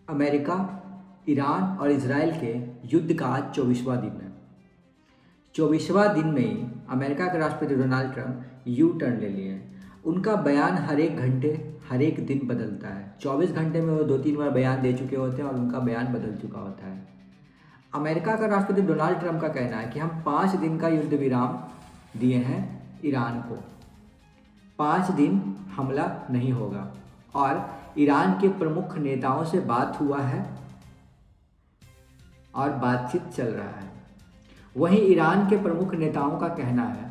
America, Iran और Israel के युद्ध का आज 24वां दिन है। 24वां दिन में ही अमेरिका के राष्ट्रपति डोनाल्ड ट्रंप यू टर्न ले लिए हैं। उनका बयान हर एक घंटे हर एक दिन बदलता है। 24 घंटे में वो 2-3 बार बयान दे चुके होते हैं और उनका बयान बदल चुका होता है। अमेरिका का राष्ट्रपति डोनाल्ड ट्रंप का कहना है कि हम 5 दिन का युद्ध विराम दिए हैं ईरान को। 5 दिन हमला नहीं होगा और ईरान के प्रमुख नेताओं से बात हुआ है और बातचीत चल रहा है। वहीं ईरान के प्रमुख नेताओं का कहना है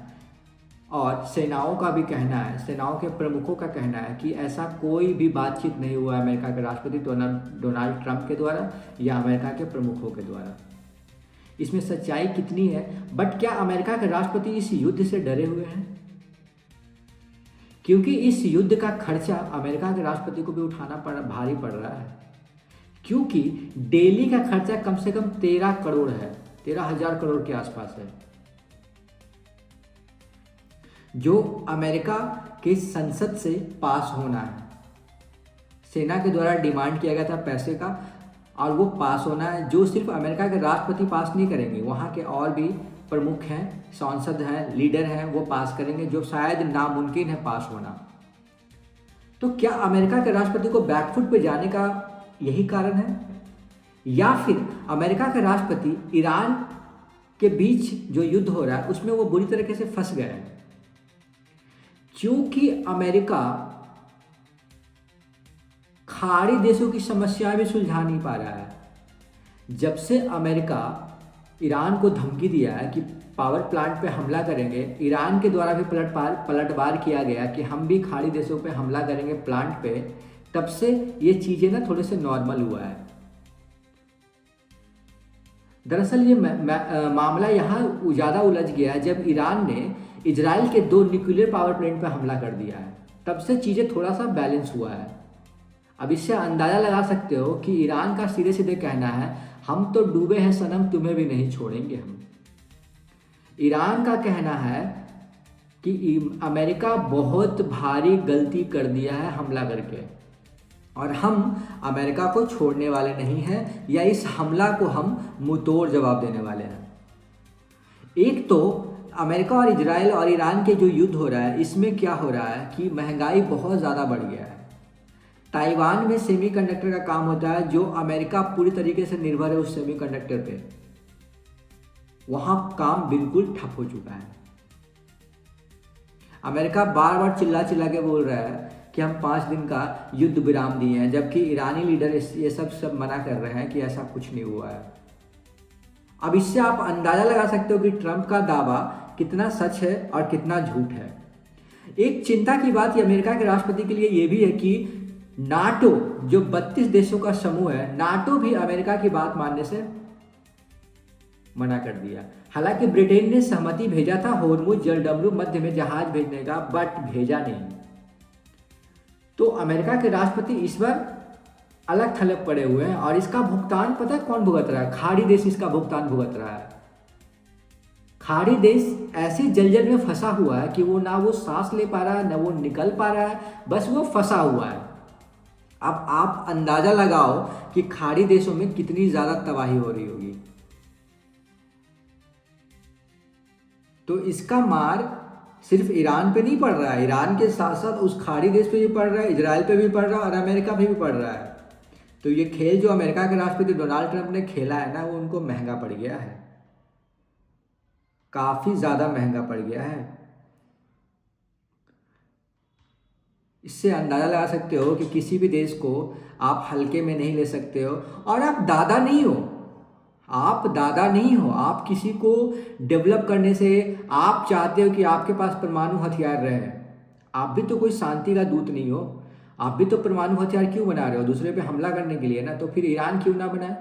और सेनाओं का भी कहना है, सेनाओं के प्रमुखों का कहना है कि ऐसा कोई भी बातचीत नहीं हुआ अमेरिका के राष्ट्रपति डोनाल्ड ट्रंप के द्वारा या अमेरिका के प्रमुखों के द्वारा। इसमें सच्चाई कितनी है? बट क्या अमेरिका के राष्ट्रपति इस युद्ध से डरे हुए हैं? क्योंकि इस युद्ध का खर्चा अमेरिका के राष्ट्रपति को भी उठाना भारी पड़ रहा है। क्योंकि डेली का खर्चा कम से कम 13 करोड़ है, 13,000 करोड़ के आसपास है, जो अमेरिका के संसद से पास होना है। सेना के द्वारा डिमांड किया गया था पैसे का और वो पास होना है, जो सिर्फ अमेरिका के राष्ट्रपति पास नहीं करेंगे, वहाँ के और भी प्रमुख हैं, सांसद हैं, लीडर हैं, वो पास करेंगे, जो शायद नामुमकिन है पास होना। तो क्या अमेरिका के राष्ट्रपति को बैकफुट पे जाने का यही कारण है, या फिर अमेरिका के राष्ट्रपति ईरान के बीच जो युद्ध हो रहा है उसमें वो बुरी तरीके से फंस गए हैं? क्योंकि अमेरिका खाड़ी देशों की समस्याएं भी सुलझा नहीं पा रहा है। जब से अमेरिका ईरान को धमकी दिया है कि पावर प्लांट पे हमला करेंगे, ईरान के द्वारा भी पलटवार किया गया कि हम भी खाड़ी देशों पे हमला करेंगे प्लांट पे, तब से ये चीज़ें ना थोड़े से नॉर्मल हुआ है। दरअसल ये मामला यहाँ ज़्यादा उलझ गया है जब ईरान ने इजराइल के 2 न्यूक्लियर पावर प्लांट पे हमला कर दिया है, तब से चीज़ें थोड़ा सा बैलेंस हुआ है। अब इससे अंदाज़ा लगा सकते हो कि ईरान का सीधे सीधे कहना है, हम तो डूबे हैं सनम, तुम्हें भी नहीं छोड़ेंगे हम। ईरान का कहना है कि अमेरिका बहुत भारी गलती कर दिया है हमला करके और हम अमेरिका को छोड़ने वाले नहीं हैं, या इस हमला को हम मुंहतोड़ जवाब देने वाले हैं। एक तो अमेरिका और इजराइल और ईरान के जो युद्ध हो रहा है, इसमें क्या हो रहा है कि महंगाई बहुत ज़्यादा बढ़ गया है। ताइवान में सेमीकंडक्टर का काम होता है, जो अमेरिका पूरी तरीके से निर्भर है उस सेमीकंडक्टर पे। वहाँ काम बिल्कुल ठप हो चुका है। अमेरिका बार बार चिल्ला चिल्ला के बोल रहा है कि हम 5 दिन का युद्ध विराम दिए हैं, जबकि ईरानी लीडर ये सब मना कर रहे हैं कि ऐसा कुछ नहीं हुआ है। अब इससे आप अंदाज़ा लगा सकते हो कि ट्रंप का दावा कितना सच है और कितना झूठ है। एक चिंता की बात अमेरिका के राष्ट्रपति के लिए ये भी है कि नाटो, जो 32 देशों का समूह है, नाटो भी अमेरिका की बात मानने से मना कर दिया। हालांकि ब्रिटेन ने सहमति भेजा था होर्मुज जलडमरू मध्य में जहाज भेजने का, बट भेजा नहीं। तो अमेरिका के राष्ट्रपति इस बार अलग थलग पड़े हुए हैं और इसका भुगतान पता है कौन भुगत रहा है? खाड़ी देश इसका भुगतान भुगत रहा है। खाड़ी देश ऐसे जलजल में फंसा हुआ है कि वो ना वो सांस ले पा रहा है, ना वो निकल पा रहा है, बस वो फंसा हुआ है। अब आप अंदाजा लगाओ कि खाड़ी देशों में कितनी ज्यादा तबाही हो रही होगी। तो इसका मार सिर्फ ईरान पे नहीं पड़ रहा है, ईरान के साथ साथ उस खाड़ी देश पे भी पड़ रहा है, इजराइल पे भी पड़ रहा है और अमेरिका पे भी पड़ रहा है। तो ये खेल जो अमेरिका के राष्ट्रपति डोनाल्ड ट्रंप ने खेला है ना, वो उनको महंगा पड़ गया है, काफी ज्यादा महंगा पड़ गया है। इससे अंदाजा लगा सकते हो कि किसी भी देश को आप हल्के में नहीं ले सकते हो। और आप दादा नहीं हो, आप दादा नहीं हो। आप किसी को डेवलप करने से आप चाहते हो कि आपके पास परमाणु हथियार रहे। आप भी तो कोई शांति का दूत नहीं हो। आप भी तो परमाणु हथियार क्यों बना रहे हो? दूसरे पे हमला करने के लिए ना। तो फिर ईरान क्यों ना बनाए?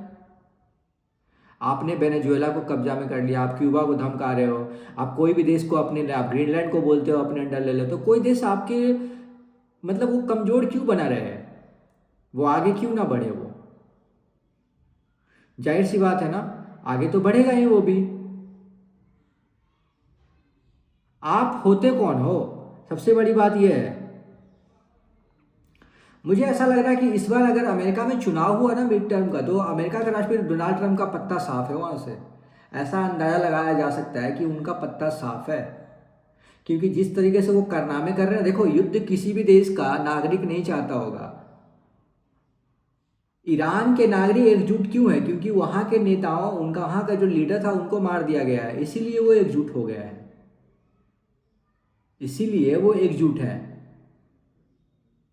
आपने वेनेजुएला को कब्जा में कर लिया, आप क्यूबा को धमका रहे हो, आप कोई भी देश को अपने, आप ग्रीनलैंड को बोलते हो अपने अंडर ले लो। तो कोई देश आपके मतलब वो कमजोर क्यों बना रहे हैं? वो आगे क्यों ना बढ़े? वो जाहिर सी बात है ना, आगे तो बढ़ेगा ही वो भी। आप होते कौन हो? सबसे बड़ी बात यह है। मुझे ऐसा लग रहा है कि इस बार अगर अमेरिका में चुनाव हुआ ना मिड टर्म का, तो अमेरिका का राष्ट्रपति डोनाल्ड ट्रंप का पत्ता साफ है वहाँ से। ऐसा अंदाजा लगाया जा सकता है कि उनका पत्ता साफ है, क्योंकि जिस तरीके से वो कारनामे कर रहे हैं, देखो युद्ध किसी भी देश का नागरिक नहीं चाहता होगा। ईरान के नागरिक एकजुट क्यों है? क्योंकि वहाँ के नेताओं, उनका वहाँ का जो लीडर था उनको मार दिया गया है, इसीलिए वो एकजुट हो गया है, इसीलिए वो एकजुट है।